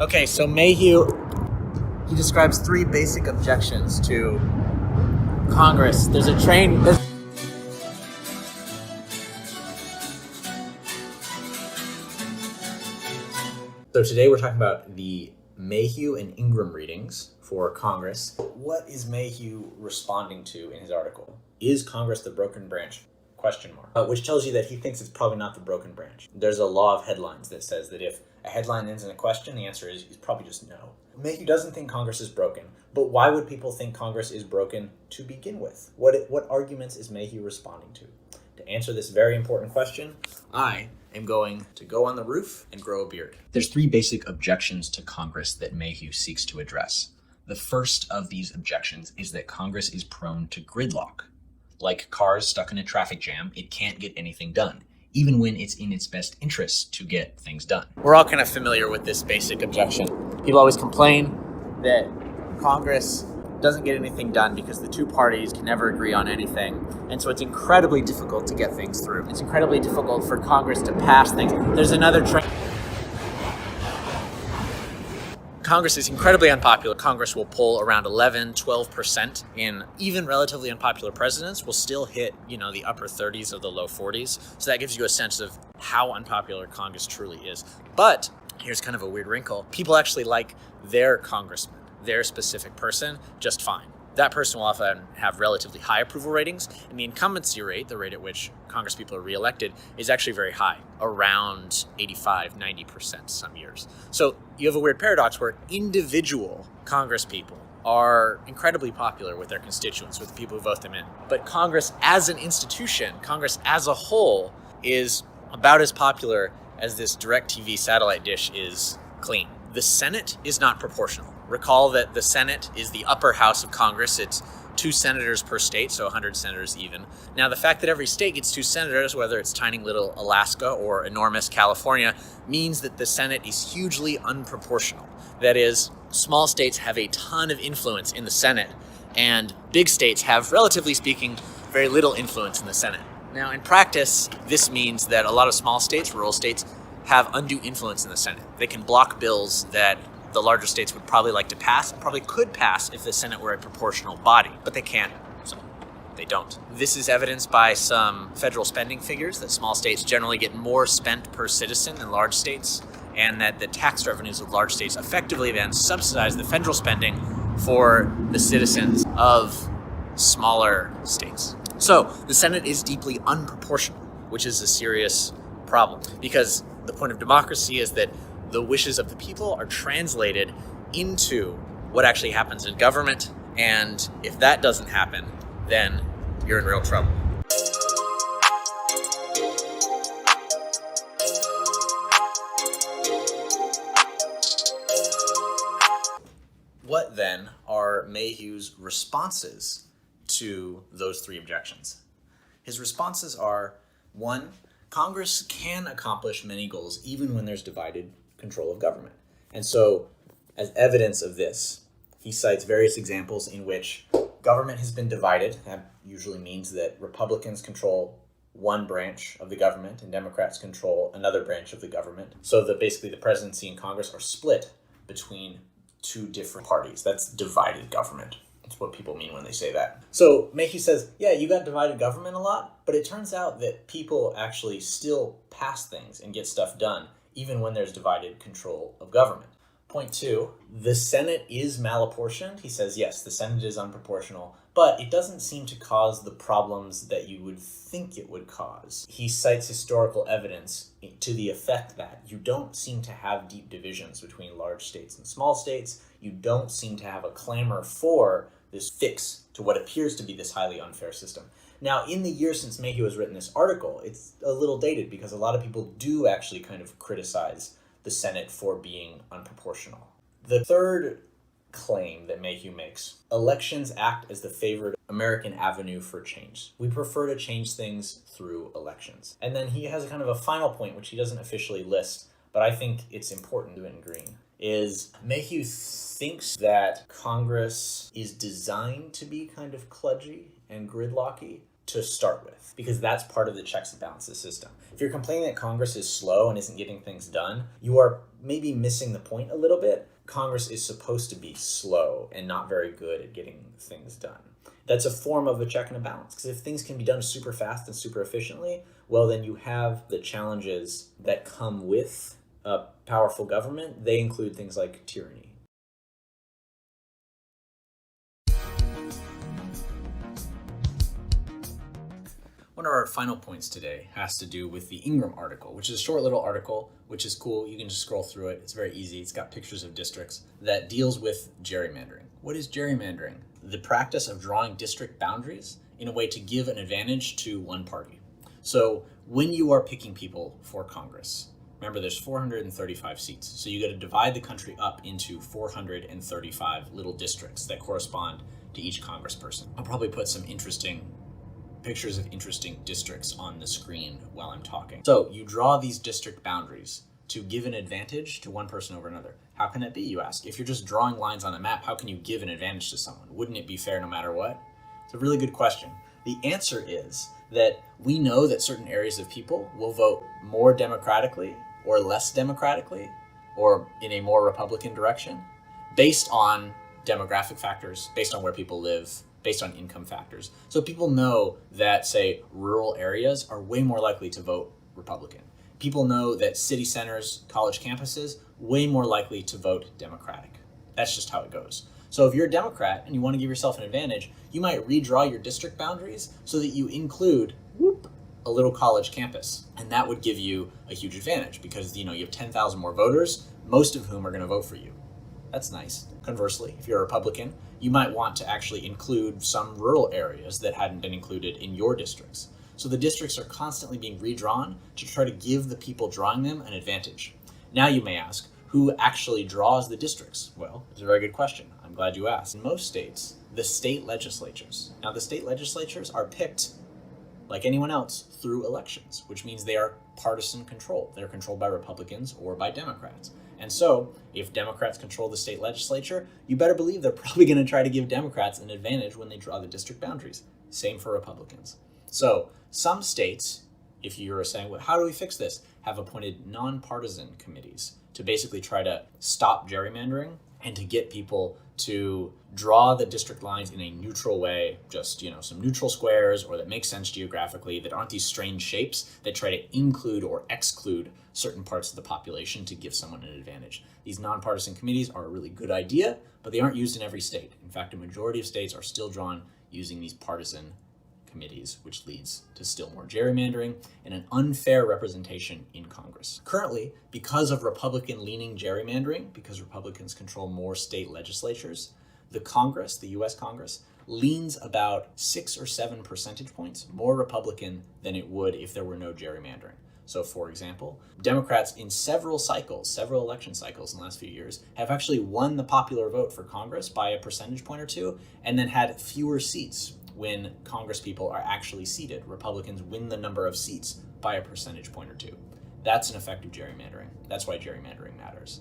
Okay, so Mayhew, he describes three basic objections to Congress. There's a train. So today we're talking about the Mayhew and Ingram readings for Congress. What is Mayhew responding to in his article? Is Congress the broken branch? Question mark. Which tells you that he thinks it's probably not the broken branch. There's a law of headlines that says that if a headline ends in a question, the answer is probably just no. Mayhew doesn't think Congress is broken, but why would people think Congress is broken to begin with? What arguments is Mayhew responding to? To answer this very important question, I am going to go on the roof and grow a beard. There's three basic objections to Congress that Mayhew seeks to address. The first of these objections is that Congress is prone to gridlock. Like cars stuck in a traffic jam, it can't get anything done, even when it's in its best interest to get things done. We're all kind of familiar with this basic objection. People always complain that Congress doesn't get anything done because the two parties can never agree on anything. And so it's incredibly difficult to get things through. It's incredibly difficult for Congress to pass things. There's another trend. Congress is incredibly unpopular. Congress will poll around 11, 12% in even relatively unpopular presidents will still hit, the upper 30s or the low 40s. So that gives you a sense of how unpopular Congress truly is. But here's kind of a weird wrinkle. People actually like their congressman, their specific person, just fine. That person will often have relatively high approval ratings, and the incumbency rate, the rate at which congresspeople are reelected, is actually very high, around 85, 90% some years. So you have a weird paradox where individual congresspeople are incredibly popular with their constituents, with the people who vote them in. But Congress as an institution, Congress as a whole, is about as popular as this DirecTV satellite dish is clean. The Senate is not proportional. Recall that the Senate is the upper house of Congress. It's 2 senators per state, so 100 senators even. Now, the fact that every state gets 2 senators, whether it's tiny little Alaska or enormous California, means that the Senate is hugely unproportional. That is, small states have a ton of influence in the Senate, and big states have, relatively speaking, very little influence in the Senate. Now, in practice, this means that a lot of small states, rural states, have undue influence in the Senate. They can block bills that the larger states would probably like to pass, probably could pass if the Senate were a proportional body, but they can't, so they don't. This is evidenced by some federal spending figures that small states generally get more spent per citizen than large states, and that the tax revenues of large states effectively then subsidize the federal spending for the citizens of smaller states. So the Senate is deeply unproportional, which is a serious problem, because the point of democracy is that the wishes of the people are translated into what actually happens in government, and if that doesn't happen, then you're in real trouble. What then are Mayhew's responses to those three objections? His responses are: 1, Congress can accomplish many goals even when there's divided control of government. And so, as evidence of this, he cites various examples in which government has been divided. That usually means that Republicans control one branch of the government and Democrats control another branch of the government. So that basically the presidency and Congress are split between 2 different parties. That's divided government. That's what people mean when they say that. So Mayhew says, yeah, you got divided government a lot, but it turns out that people actually still pass things and get stuff done, even when there's divided control of government. Point 2, the Senate is malapportioned. He says, yes, the Senate is unproportional, but it doesn't seem to cause the problems that you would think it would cause. He cites historical evidence to the effect that you don't seem to have deep divisions between large states and small states. You don't seem to have a clamor for this fix to what appears to be this highly unfair system. Now, in the years since Mayhew has written this article, it's a little dated because a lot of people do actually kind of criticize the Senate for being unproportional. The third claim that Mayhew makes: elections act as the favored American avenue for change. We prefer to change things through elections. And then he has kind of a final point, which he doesn't officially list, but I think it's important to it in green, is Mayhew thinks that Congress is designed to be kind of kludgy and gridlocky, to start with, because that's part of the checks and balances system. If you're complaining that Congress is slow and isn't getting things done, you are maybe missing the point a little bit. Congress is supposed to be slow and not very good at getting things done. That's a form of a check and a balance, because if things can be done super fast and super efficiently, well, then you have the challenges that come with a powerful government. They include things like tyranny. One of our final points today has to do with the Ingram article, which is a short little article, which is cool. You can just scroll through it. It's very easy. It's got pictures of districts that deals with gerrymandering. What is gerrymandering? The practice of drawing district boundaries in a way to give an advantage to one party. So when you are picking people for Congress, remember there's 435 seats. So you got to divide the country up into 435 little districts that correspond to each congressperson. I'll probably put some pictures of interesting districts on the screen while I'm talking. So you draw these district boundaries to give an advantage to one person over another. How can that be, you ask? If you're just drawing lines on a map, how can you give an advantage to someone? Wouldn't it be fair no matter what? It's a really good question. The answer is that we know that certain areas of people will vote more democratically or less democratically or in a more Republican direction based on demographic factors, based on where people live, based on income factors. So people know that, say, rural areas are way more likely to vote Republican. People know that city centers, college campuses, way more likely to vote Democratic. That's just how it goes. So if you're a Democrat and you want to give yourself an advantage, you might redraw your district boundaries so that you include a little college campus. And that would give you a huge advantage because you have 10,000 more voters, most of whom are going to vote for you. That's nice. Conversely, if you're a Republican, you might want to actually include some rural areas that hadn't been included in your districts. So the districts are constantly being redrawn to try to give the people drawing them an advantage. Now you may ask, who actually draws the districts? Well, it's a very good question. I'm glad you asked. In most states, the state legislatures. Now the state legislatures are picked, like anyone else, through elections, which means they are partisan controlled. They're controlled by Republicans or by Democrats. And so, if Democrats control the state legislature, you better believe they're probably going to try to give Democrats an advantage when they draw the district boundaries. Same for Republicans. So, some states, if you're saying, well, how do we fix this? Have appointed nonpartisan committees to basically try to stop gerrymandering and to get people to draw the district lines in a neutral way, just, some neutral squares or that make sense geographically, that aren't these strange shapes that try to include or exclude certain parts of the population to give someone an advantage. These nonpartisan committees are a really good idea, but they aren't used in every state. In fact, a majority of states are still drawn using these partisan committees, which leads to still more gerrymandering and an unfair representation in Congress. Currently, because of Republican-leaning gerrymandering, because Republicans control more state legislatures, the Congress, the U.S. Congress, leans about 6 or 7 percentage points more Republican than it would if there were no gerrymandering. So, for example, Democrats in several election cycles in the last few years, have actually won the popular vote for Congress by a percentage point or two, and then had fewer seats when Congress people are actually seated. Republicans win the number of seats by a percentage point or two. That's an effect of gerrymandering. That's why gerrymandering matters.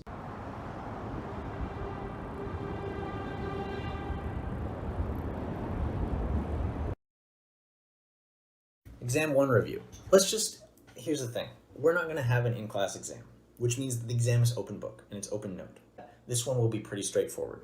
Exam 1 review. Here's the thing. We're not going to have an in-class exam, which means the exam is open book and it's open note. This one will be pretty straightforward.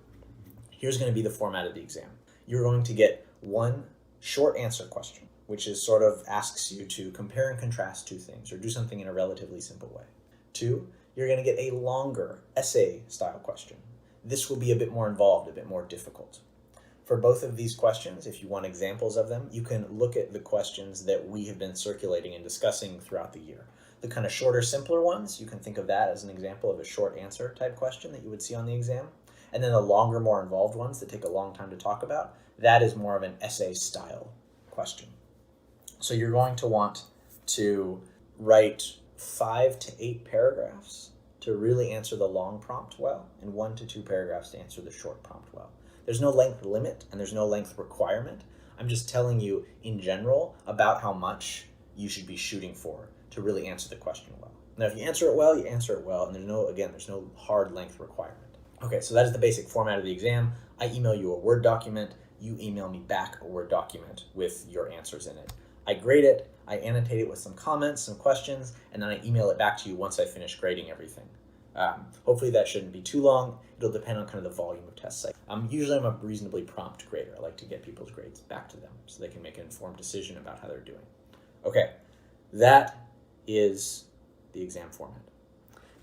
Here's going to be the format of the exam. You're going to get one short answer question, which is sort of asks you to compare and contrast two things or do something in a relatively simple way. 2, you're going to get a longer essay style question. This will be a bit more involved, a bit more difficult. For both of these questions, if you want examples of them, you can look at the questions that we have been circulating and discussing throughout the year. The kind of shorter, simpler ones, you can think of that as an example of a short answer type question that you would see on the exam. And then the longer, more involved ones that take a long time to talk about, that is more of an essay style question. So you're going to want to write 5 to 8 paragraphs to really answer the long prompt well, and 1 to 2 paragraphs to answer the short prompt well. There's no length limit and there's no length requirement. I'm just telling you in general about how much you should be shooting for to really answer the question well. Now, if you answer it well, you answer it well, and there's no hard length requirement. Okay, so that is the basic format of the exam. I email you a Word document you email me back a Word document with your answers in it. I grade it, I annotate it with some comments, some questions, and then I email it back to you once I finish grading everything. Hopefully that shouldn't be too long. It'll depend on kind of the volume of tests. Usually I'm a reasonably prompt grader. I like to get people's grades back to them so they can make an informed decision about how they're doing. Okay, that is the exam format.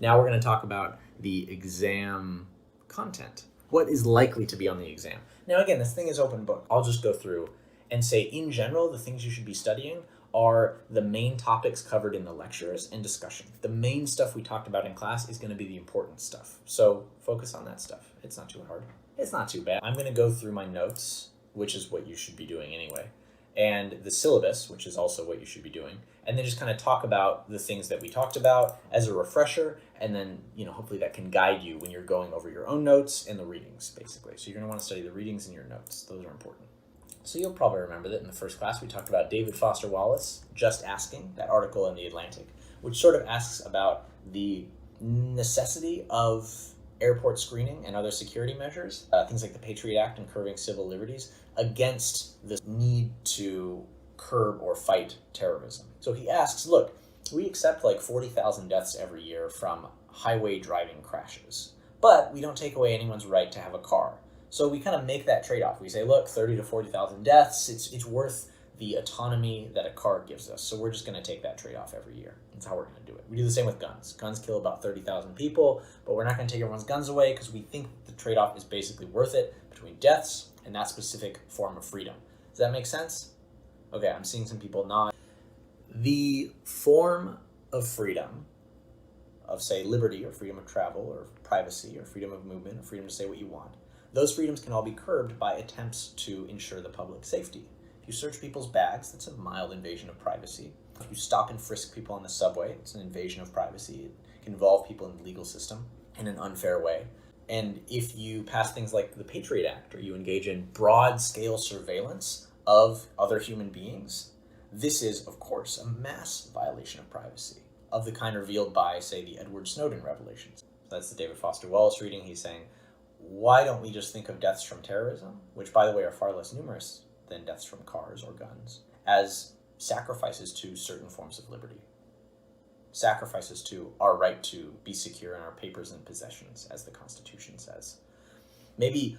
Now we're going to talk about the exam content. What is likely to be on the exam? Now again, this thing is open book. I'll just go through and say, in general, the things you should be studying are the main topics covered in the lectures and discussion. The main stuff we talked about in class is going to be the important stuff. So focus on that stuff. It's not too hard. It's not too bad. I'm going to go through my notes, which is what you should be doing anyway, and the syllabus, which is also what you should be doing, and then just kind of talk about the things that we talked about as a refresher, and then, hopefully that can guide you when you're going over your own notes and the readings, basically. So you're going to want to study the readings and your notes. Those are important. So you'll probably remember that in the first class we talked about David Foster Wallace, Just Asking, that article in The Atlantic, which sort of asks about the necessity of airport screening and other security measures, things like the Patriot Act and curbing civil liberties, against the need to curb or fight terrorism. So he asks, look, we accept like 40,000 deaths every year from highway driving crashes, but we don't take away anyone's right to have a car. So we kind of make that trade-off. We say, look, 30 to 40,000 deaths, it's worth the autonomy that a car gives us. So we're just going to take that trade-off every year. That's how we're going to do it. We do the same with guns. Guns kill about 30,000 people, but we're not going to take everyone's guns away because we think the trade-off is basically worth it between deaths and that specific form of freedom. Does that make sense? Okay, I'm seeing some people nod. The form of freedom, of say liberty or freedom of travel or privacy or freedom of movement or freedom to say what you want, those freedoms can all be curbed by attempts to ensure the public safety. If you search people's bags, that's a mild invasion of privacy. If you stop and frisk people on the subway, it's an invasion of privacy. It can involve people in the legal system in an unfair way. And if you pass things like the Patriot Act, or you engage in broad-scale surveillance of other human beings, this is, of course, a mass violation of privacy, of the kind revealed by, say, the Edward Snowden revelations. That's the David Foster Wallace reading. He's saying, why don't we just think of deaths from terrorism, which, by the way, are far less numerous than deaths from cars or guns, as sacrifices to certain forms of liberty, sacrifices to our right to be secure in our papers and possessions, as the Constitution says. Maybe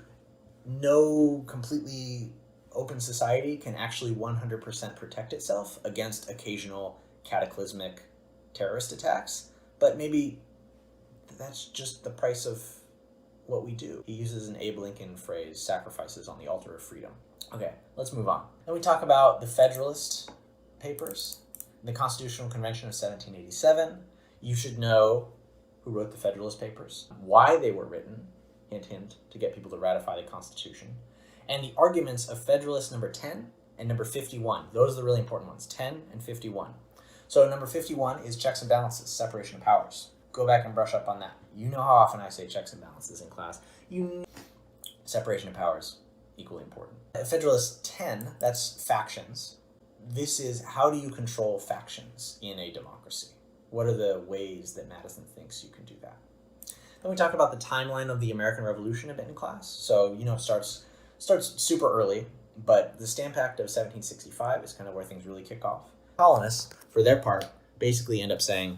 no completely open society can actually 100% protect itself against occasional cataclysmic terrorist attacks, but maybe that's just the price of what we do. He uses an Abe Lincoln phrase, sacrifices on the altar of freedom. Okay, let's move on. Then we talk about the Federalist Papers, the Constitutional Convention of 1787. You should know who wrote the Federalist Papers, why they were written, hint, hint, to get people to ratify the Constitution, and the arguments of Federalist number 10 and number 51. Those are the really important ones, 10 and 51. So number 51 is checks and balances, separation of powers. Go back and brush up on that. You know how often I say checks and balances in class. Separation of powers, equally important. Federalist 10, that's factions. This is, how do you control factions in a democracy? What are the ways that Madison thinks you can do that? Then we talk about the timeline of the American Revolution a bit in class. So, it starts super early, but the Stamp Act of 1765 is kind of where things really kick off. Colonists, for their part, basically end up saying,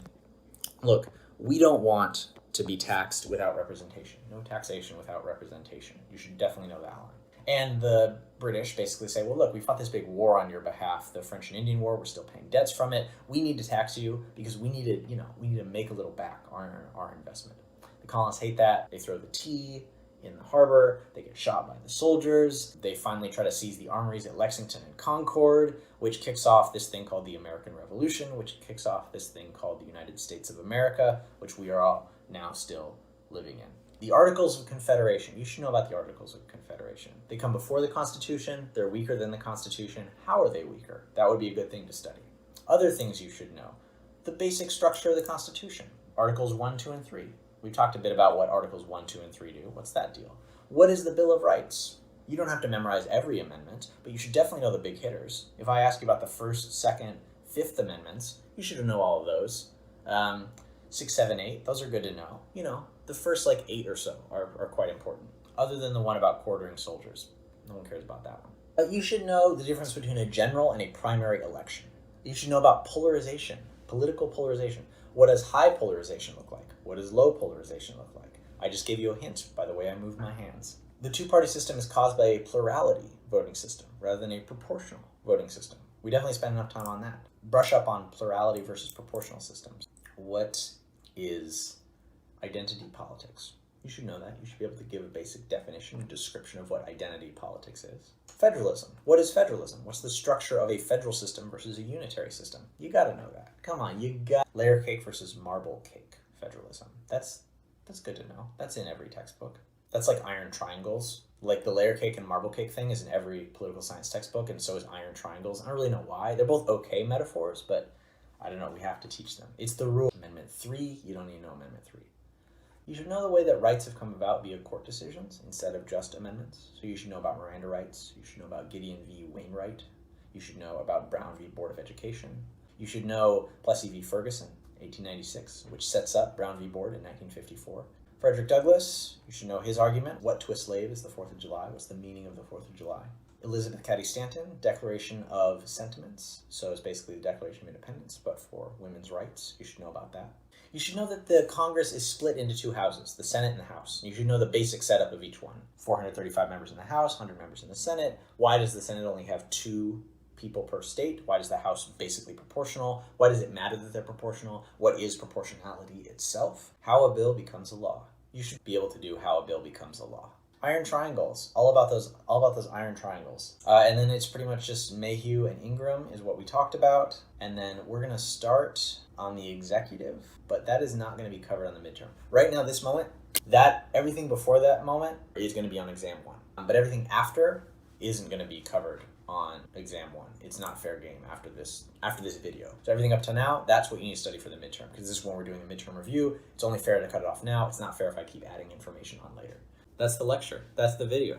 look, we don't want to be taxed without representation. No taxation without representation. You should definitely know that one. And the British basically say, well, look, we fought this big war on your behalf, the French and Indian War. We're still paying debts from it. We need to tax you because we need to make a little back on our investment. The colonists hate that. They throw the tea in the harbor. They get shot by the soldiers. They finally try to seize the armories at Lexington and Concord, which kicks off this thing called the American Revolution, which kicks off this thing called the United States of America, which we are all now still living in. The Articles of Confederation. You should know about the Articles of Confederation. They come before the Constitution. They're weaker than the Constitution. How are they weaker? That would be a good thing to study. Other things you should know. The basic structure of the Constitution. Articles 1, 2, and 3. We've talked a bit about what Articles 1, 2, and 3 do. What's that deal? What is the Bill of Rights? You don't have to memorize every amendment, but you should definitely know the big hitters. If I ask you about the First, Second, Fifth Amendments, you should know all of those. 6, 7, 8, those are good to know. The first 8 or so are quite important, other than the one about quartering soldiers. No one cares about that one. You should know the difference between a general and a primary election. You should know about polarization, political polarization. What does high polarization look like? What does low polarization look like? I just gave you a hint by the way I moved my hands. The two-party system is caused by a plurality voting system rather than a proportional voting system. We definitely spend enough time on that. Brush up on plurality versus proportional systems. What is identity politics? You should know that. You should be able to give a basic definition and description of what identity politics is. Federalism. What is federalism? What's the structure of a federal system versus a unitary system? You gotta know that. Come on, you got layer cake versus marble cake federalism. That's good to know. That's in every textbook. That's like iron triangles. Like the layer cake and marble cake thing is in every political science textbook, and so is iron triangles. I don't really know why. They're both okay metaphors, but I don't know. We have to teach them. It's the rule. Amendment 3, you don't need to know Amendment 3. You should know the way that rights have come about via court decisions instead of just amendments. So you should know about Miranda rights. You should know about Gideon v. Wainwright. You should know about Brown v. Board of Education. You should know Plessy v. Ferguson, 1896, which sets up Brown v. Board in 1954. Frederick Douglass, you should know his argument. What to a slave is the 4th of July? What's the meaning of the 4th of July? Elizabeth Cady Stanton, Declaration of Sentiments. So it's basically the Declaration of Independence, but for women's rights. You should know about that. You should know that the Congress is split into two houses, the Senate and the House. You should know the basic setup of each one. 435 members in the House, 100 members in the Senate. Why does the Senate only have 2 people per state? Why does the House basically proportional? Why does it matter that they're proportional? What is proportionality itself? How a bill becomes a law. You should be able to do how a bill becomes a law. Iron triangles, all about those iron triangles. And then it's pretty much just Mayhew and Ingram is what we talked about. And then we're gonna start on the executive, but that is not gonna be covered on the midterm. Right now, this moment, everything before that moment is gonna be on exam 1. But everything after isn't gonna be covered on exam 1. It's not fair game after this video. So everything up to now, that's what you need to study for the midterm, because this is when we're doing a midterm review. It's only fair to cut it off now. It's not fair if I keep adding information on later. That's the lecture. That's the video.